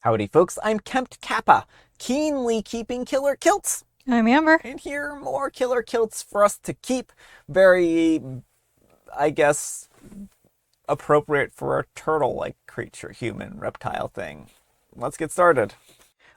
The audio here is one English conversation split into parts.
Howdy folks, I'm Kempt Kappa, keenly keeping killer kilts. I'm Amber. And here are more killer kilts for us to keep. Very, I guess, appropriate for a turtle-like creature, human, reptile thing. Let's get started.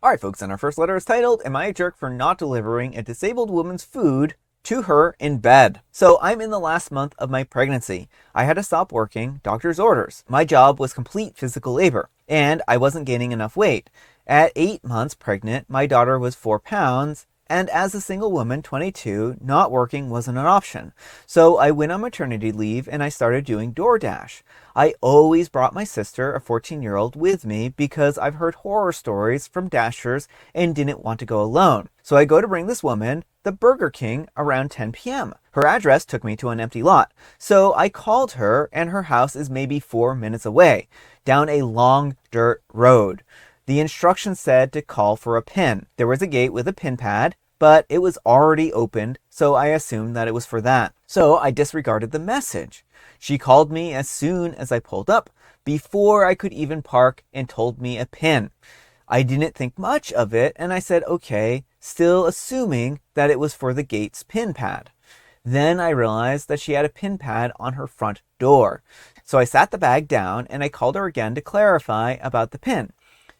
Alright folks, and our first letter is titled, Am I a Jerk for Not Delivering a Disabled Woman's Food to Her in Bed? So I'm in the last month of my pregnancy. I had to stop working, doctor's orders. My job was complete physical labor, and I wasn't gaining enough weight. At 8 months pregnant, my daughter was 4 pounds, and as a single woman, 22, not working wasn't an option. So I went on maternity leave and I started doing DoorDash. I always brought my sister, a 14-year-old, with me because I've heard horror stories from Dashers and didn't want to go alone. So I go to bring this woman the Burger King around 10 p.m. Her address took me to an empty lot. So I called her and her house is maybe 4 minutes away, down a long dirt road. The instructions said to call for a pin. There was a gate with a pin pad, but it was already opened, so I assumed that it was for that. So I disregarded the message. She called me as soon as I pulled up, before I could even park, and told me a pin. I didn't think much of it, and I said okay, still assuming that it was for the gate's pin pad. Then I realized that she had a pin pad on her front door. So I sat the bag down, and I called her again to clarify about the pin.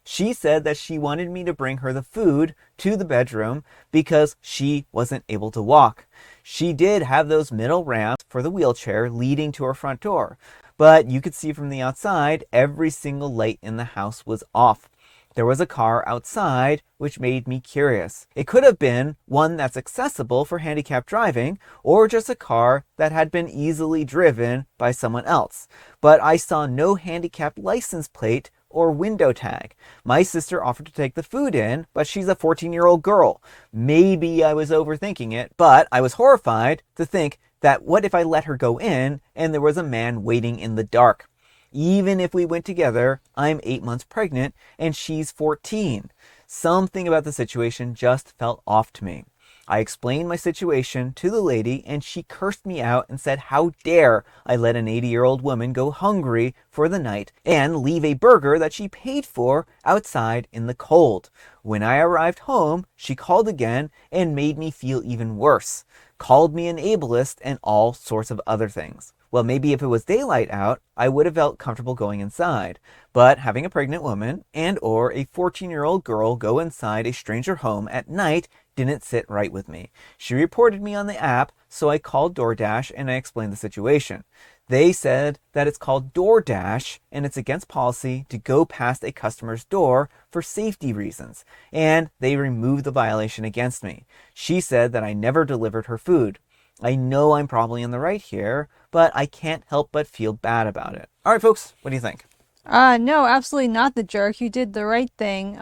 She said that she wanted me to bring her the food to the bedroom because she wasn't able to walk. She did have those middle ramps for the wheelchair leading to her front door, but you could see from the outside every single light in the house was off. There was a car outside, which made me curious. It could have been one that's accessible for handicapped driving, or just a car that had been easily driven by someone else. But I saw no handicapped license plate or window tag. My sister offered to take the food in, but she's a 14-year-old girl. Maybe I was overthinking it, but I was horrified to think that what if I let her go in and there was a man waiting in the dark? Even if we went together, I'm 8 months pregnant and she's 14. Something about the situation just felt off to me. I explained my situation to the lady and she cursed me out and said how dare I let an 80-year-old woman go hungry for the night and leave a burger that she paid for outside in the cold. When I arrived home, she called again and made me feel even worse. Called me an ableist and all sorts of other things. Well, maybe if it was daylight out, I would have felt comfortable going inside. But having a pregnant woman and or a 14-year-old girl go inside a stranger home at night didn't sit right with me. She reported me on the app, so I called DoorDash and I explained the situation. They said that it's called DoorDash and it's against policy to go past a customer's door for safety reasons, and they removed the violation against me. She said that I never delivered her food. I know I'm probably in the right here, but I can't help but feel bad about it. All right, folks, what do you think? No, absolutely not the jerk. You did the right thing.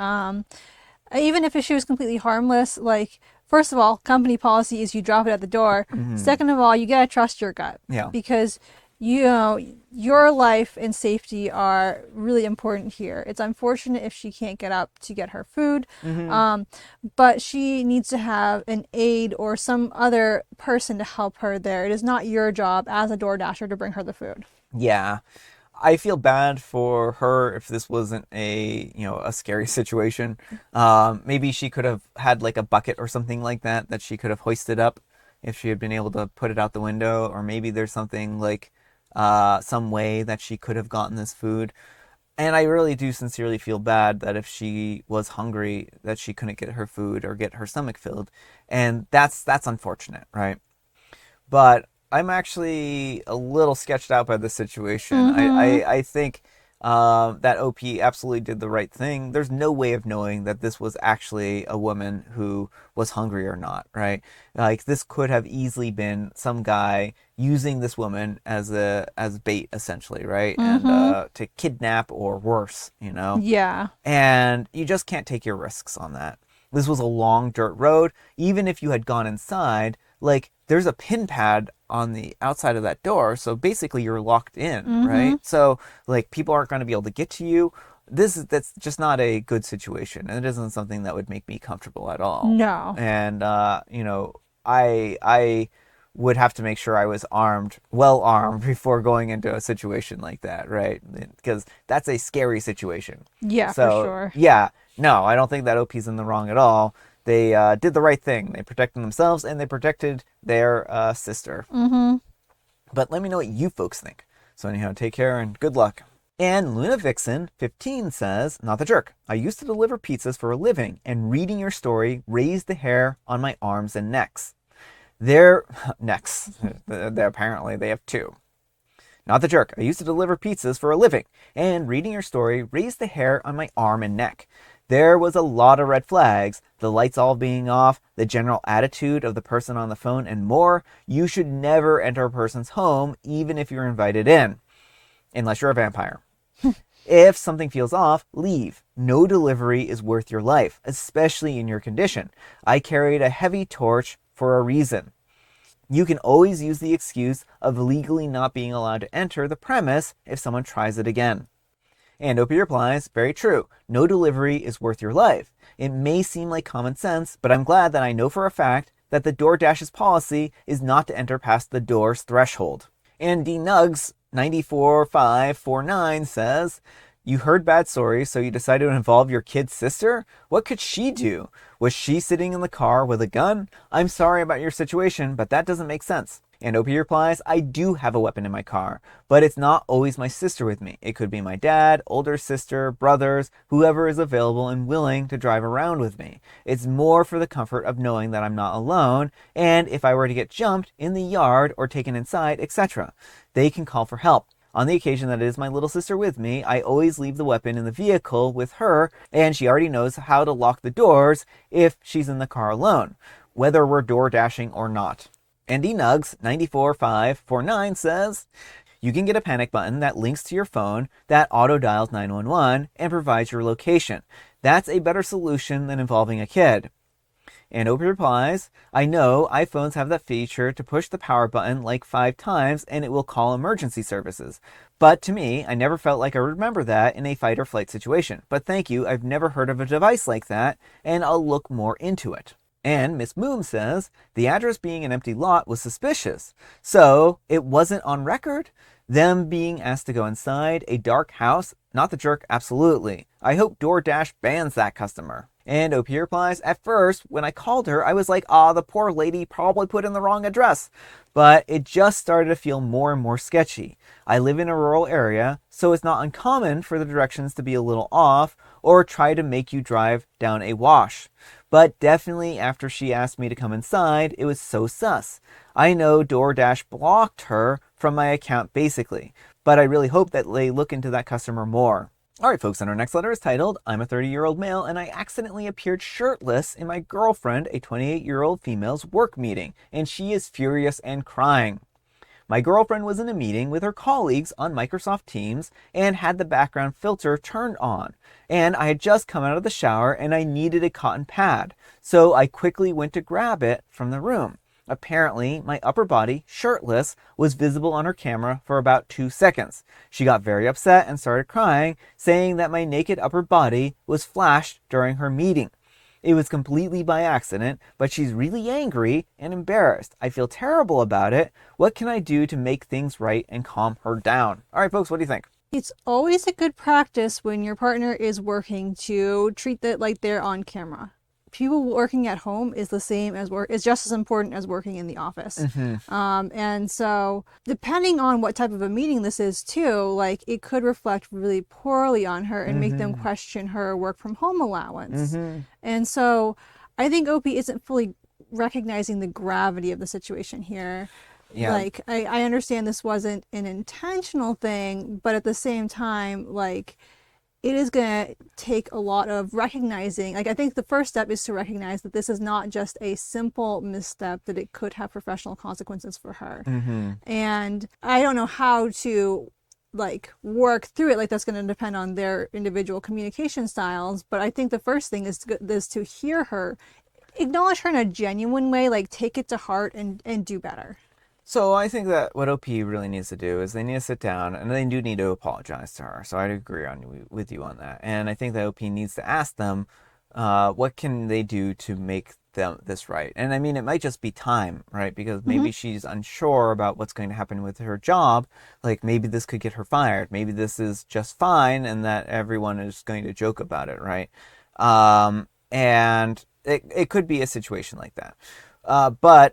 Even if she was completely harmless, like, first of all, company policy is you drop it at the door. Mm-hmm. Second of all, you gotta trust your gut. Yeah. Because, you know, your life and safety are really important here. It's unfortunate if she can't get up to get her food, but she needs to have an aide or some other person to help her there. It is not your job as a DoorDasher to bring her the food. Yeah. I feel bad for her if this wasn't a scary situation. Maybe she could have had like a bucket or something like that she could have hoisted up if she had been able to put it out the window, or maybe there's something like some way that she could have gotten this food. And I really do sincerely feel bad that if she was hungry, that she couldn't get her food or get her stomach filled. And that's unfortunate, right? But I'm actually a little sketched out by the situation. I think that OP absolutely did the right thing. There's no way of knowing that this was actually a woman who was hungry or not, right? Like, this could have easily been some guy using this woman as bait, essentially, right? And to kidnap or worse, Yeah. And you just can't take your risks on that. This was a long dirt road. Even if you had gone inside, like, there's a pin pad on the outside of that door, so basically you're locked in, right? So, like, people aren't going to be able to get to you. That's just not a good situation, and it isn't something that would make me comfortable at all. No. And I would have to make sure I was armed, well armed, before going into a situation like that, right? Because that's a scary situation. Yeah, for So, sure. yeah, no, I don't think that OP's in the wrong at all. They did the right thing. They protected themselves and they protected their sister. Mm-hmm. But let me know what you folks think. So, anyhow, take care and good luck. And Luna Vixen 15 says, not the jerk. I used to deliver pizzas for a living, and reading your story raised the hair on my arms and necks. Their necks. Apparently, they have two. Not the jerk. I used to deliver pizzas for a living, and reading your story raised the hair on my arm and neck. There was a lot of red flags, the lights all being off, the general attitude of the person on the phone, and more. You should never enter a person's home, even if you're invited in, unless you're a vampire. If something feels off, leave. No delivery is worth your life, especially in your condition. I carried a heavy torch for a reason. You can always use the excuse of legally not being allowed to enter the premise if someone tries it again. And Opie replies, very true. No delivery is worth your life. It may seem like common sense, but I'm glad that I know for a fact that the DoorDash's policy is not to enter past the door's threshold. And D Nugs 94549 says, you heard bad stories, so you decided to involve your kid's sister? What could she do? Was she sitting in the car with a gun? I'm sorry about your situation, but that doesn't make sense. And Opie replies, I do have a weapon in my car, but it's not always my sister with me. It could be my dad, older sister, brothers, whoever is available and willing to drive around with me. It's more for the comfort of knowing that I'm not alone, and if I were to get jumped in the yard or taken inside, etc., they can call for help. On the occasion that it is my little sister with me, I always leave the weapon in the vehicle with her, and she already knows how to lock the doors if she's in the car alone, whether we're door dashing or not. Andy Nugs 94549 says, you can get a panic button that links to your phone that auto dials 911 and provides your location. That's a better solution than involving a kid. And Opie replies, I know iPhones have that feature to push the power button like 5 times and it will call emergency services. But to me, I never felt like I remember that in a fight or flight situation. But thank you, I've never heard of a device like that, and I'll look more into it. And Miss Moom says, the address being an empty lot was suspicious. So it wasn't on record? Them being asked to go inside a dark house? Not the jerk, absolutely. I hope DoorDash bans that customer. And OP replies, at first, when I called her, I was like, the poor lady probably put in the wrong address. But it just started to feel more and more sketchy. I live in a rural area, so it's not uncommon for the directions to be a little off or try to make you drive down a wash. But definitely after she asked me to come inside, it was so sus. I know DoorDash blocked her from my account basically, but I really hope that they look into that customer more. Alright folks, and our next letter is titled, I'm a 30-year-old male and I accidentally appeared shirtless in my girlfriend, a 28-year-old female's work meeting, and she is furious and crying. My girlfriend was in a meeting with her colleagues on Microsoft Teams and had the background filter turned on. And I had just come out of the shower and I needed a cotton pad, so I quickly went to grab it from the room. Apparently, my upper body, shirtless, was visible on her camera for about 2 seconds. She got very upset and started crying, saying that my naked upper body was flashed during her meeting. It was completely by accident, but she's really angry and embarrassed. I feel terrible about it. What can I do to make things right and calm her down? All right, folks, what do you think? It's always a good practice when your partner is working to treat that like they're on camera. People working at home is the same as work, is just as important as working in the office. And so depending on what type of a meeting this is too, like it could reflect really poorly on her and make them question her work from home allowance. And so I think Opie isn't fully recognizing the gravity of the situation here. Yeah. Like I understand this wasn't an intentional thing, but at the same time, like it is going to take a lot of recognizing. Like I think the first step is to recognize that this is not just a simple misstep, that it could have professional consequences for her. And I don't know how to like work through it. Like that's going to depend on their individual communication styles. But I think the first thing is to hear her, acknowledge her in a genuine way, like take it to heart and do better. So I think that what OP really needs to do is they need to sit down and they do need to apologize to her. So I'd agree with you on that. And I think that OP needs to ask them what can they do to make this right? And I mean, it might just be time, right? Because Hmm. maybe she's unsure about what's going to happen with her job. Like maybe this could get her fired. Maybe this is just fine and that everyone is going to joke about it, right? And it could be a situation like that. But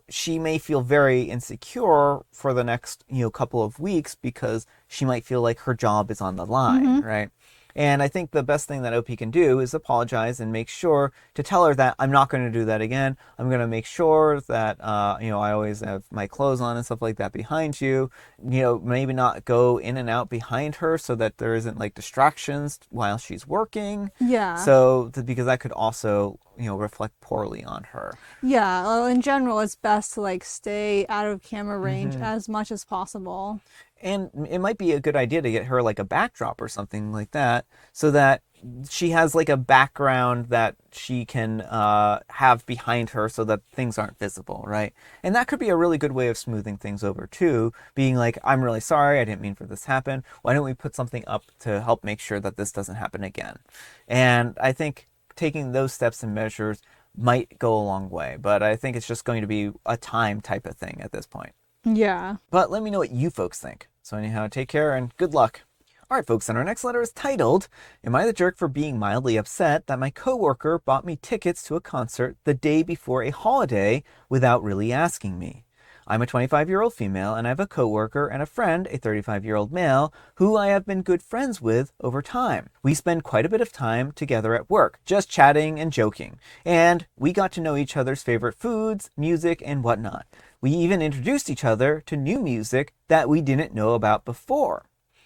she may feel very insecure for the next, couple of weeks because she might feel like her job is on the line, Hmm. right? And I think the best thing that OP can do is apologize and make sure to tell her that I'm not going to do that again. I'm going to make sure that, I always have my clothes on and stuff like that behind you. Maybe not go in and out behind her so that there isn't like distractions while she's working. Yeah. So, because that could also, reflect poorly on her. Yeah. Well, in general, it's best to like stay out of camera range Mm-hmm. as much as possible. And it might be a good idea to get her like a backdrop or something like that so that she has like a background that she can have behind her so that things aren't visible, right? And that could be a really good way of smoothing things over too, being like, I'm really sorry, I didn't mean for this to happen. Why don't we put something up to help make sure that this doesn't happen again? And I think taking those steps and measures might go a long way, but I think it's just going to be a time type of thing at this point. Yeah. But let me know what you folks think. So, anyhow, take care and good luck. All right, folks, and our next letter is titled, Am I the jerk for being mildly upset that my coworker bought me tickets to a concert the day before a holiday without really asking me? I'm a 25-year-old female, and I have a coworker and a friend, a 35-year-old male, who I have been good friends with over time. We spend quite a bit of time together at work, just chatting and joking, and we got to know each other's favorite foods, music, and whatnot. We even introduced each other to new music that we didn't know about before.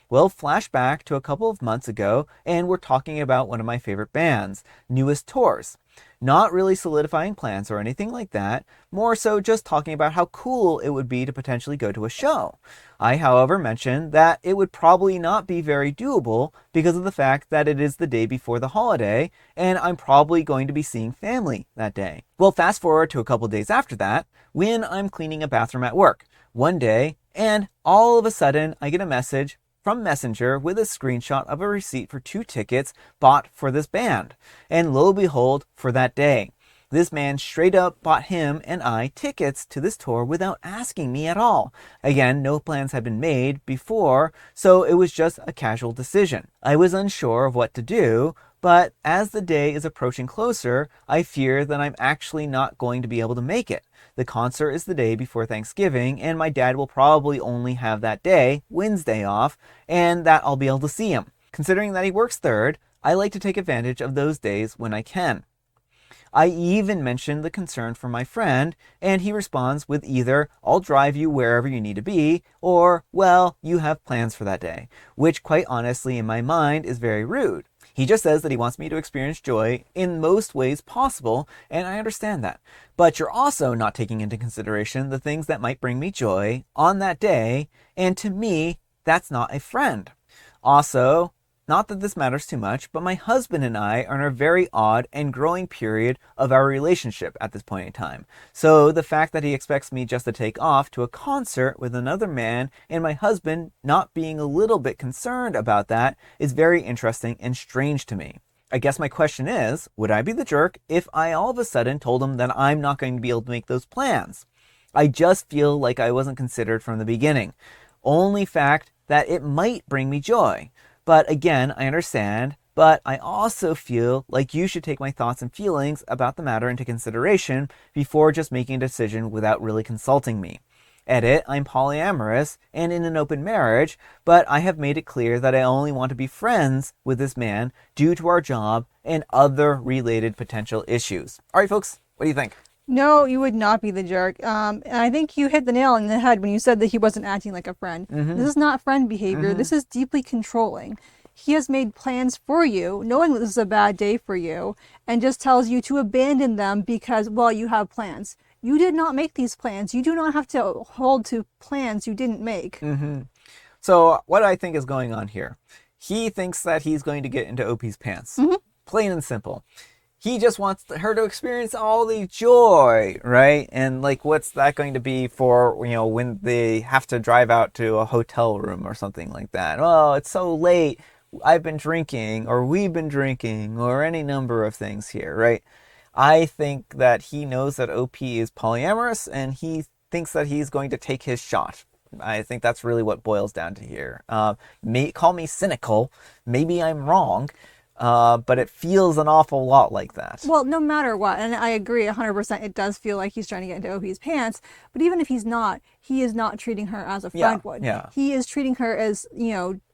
Well, flashback to a couple of months ago, and we're talking about one of my favorite bands, Newest Tours. Not really solidifying plans or anything like that, more so just talking about how cool it would be to potentially go to a show. I, however, mentioned that it would probably not be very doable because of the fact that it is the day before the holiday, and I'm probably going to be seeing family that day. Well, fast forward to a couple days after that, when I'm cleaning a bathroom at work. One day, and all of a sudden, I get a message from Messenger with a screenshot of a receipt for 2 tickets bought for this band. And lo and behold, for that day, this man straight up bought him and I tickets to this tour without asking me at all. Again, no plans had been made before, so it was just a casual decision. I was unsure of what to do, but as the day is approaching closer, I fear that I'm actually not going to be able to make it. The concert is the day before Thanksgiving, and my dad will probably only have that day, Wednesday, off, and that I'll be able to see him. Considering that he works third, I like to take advantage of those days when I can. I even mentioned the concern for my friend, and he responds with either, I'll drive you wherever you need to be, or, well, you have plans for that day, which quite honestly in my mind is very rude. He just says that he wants me to experience joy in most ways possible, and I understand that. But you're also not taking into consideration the things that might bring me joy on that day, and to me, that's not a friend. Also, not that this matters too much, but my husband and I are in a very odd and growing period of our relationship at this point in time. So the fact that he expects me just to take off to a concert with another man and my husband not being a little bit concerned about that is very interesting and strange to me. I guess my question is, would I be the jerk if I all of a sudden told him that I'm not going to be able to make those plans? I just feel like I wasn't considered from the beginning. Only fact that it might bring me joy. But again, I understand, but I also feel like you should take my thoughts and feelings about the matter into consideration before just making a decision without really consulting me. Edit, I'm polyamorous and in an open marriage, but I have made it clear that I only want to be friends with this man due to our job and other related potential issues. All right, folks, what do you think? No, you would not be the jerk. And I think you hit the nail on the head when you said that he wasn't acting like a friend. Mm-hmm. This is not friend behavior. Mm-hmm. This is deeply controlling. He has made plans for you, knowing that this is a bad day for you, and just tells you to abandon them because, well, you have plans. You did not make these plans. You do not have to hold to plans you didn't make. Mm-hmm. So what I think is going on here, he thinks that he's going to get into OP's pants. Hmm. Plain and simple. He just wants her to experience all the joy, right? And like, what's that going to be for, when they have to drive out to a hotel room or something like that? Oh, it's so late. I've been drinking or we've been drinking or any number of things here, right? I think that he knows that OP is polyamorous and he thinks that he's going to take his shot. I think that's really what boils down to here. Call me cynical. Maybe I'm wrong, but it feels an awful lot like that. Well, no matter what, and I agree 100%, it does feel like he's trying to get into OP's pants, but even if he's not, he is not treating her as a friend would. Yeah. He is treating her as,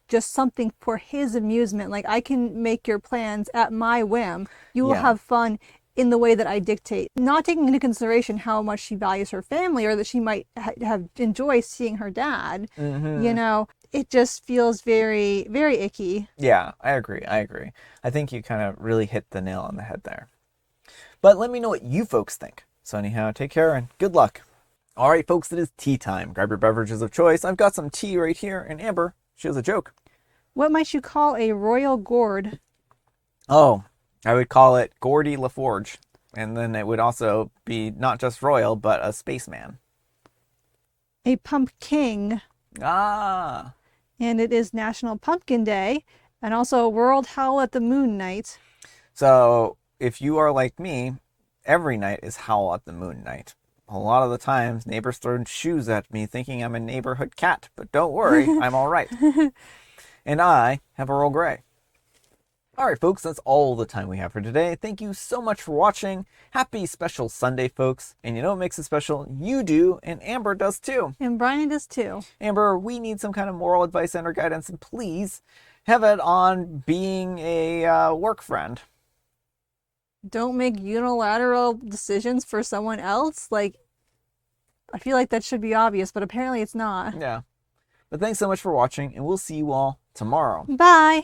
just something for his amusement. Like, I can make your plans at my whim. You will have fun in the way that I dictate, not taking into consideration how much she values her family or that she might have enjoy seeing her dad. It just feels very, very icky. Yeah, I agree. I think you kind of really hit the nail on the head there. But let me know what you folks think. So anyhow, take care and good luck. All right, folks, it is tea time. Grab your beverages of choice. I've got some tea right here, and Amber, she has a joke. What might you call a royal gourd? Oh, I would call it Gordy LaForge. And then it would also be not just royal, but a spaceman. A pumpkin. Ah. And it is National Pumpkin Day and also World Howl at the Moon Night. So if you are like me, every night is Howl at the Moon Night. A lot of the times, neighbors throw shoes at me thinking I'm a neighborhood cat. But don't worry, I'm all right. And I have Earl Grey. All right, folks, that's all the time we have for today. Thank you so much for watching. Happy special Sunday, folks. And you know what makes it special? You do, and Amber does too. And Brian does too. Amber, we need some kind of moral advice and or guidance, and please have it on being a work friend. Don't make unilateral decisions for someone else. Like, I feel like that should be obvious, but apparently it's not. Yeah. But thanks so much for watching, and we'll see you all tomorrow. Bye.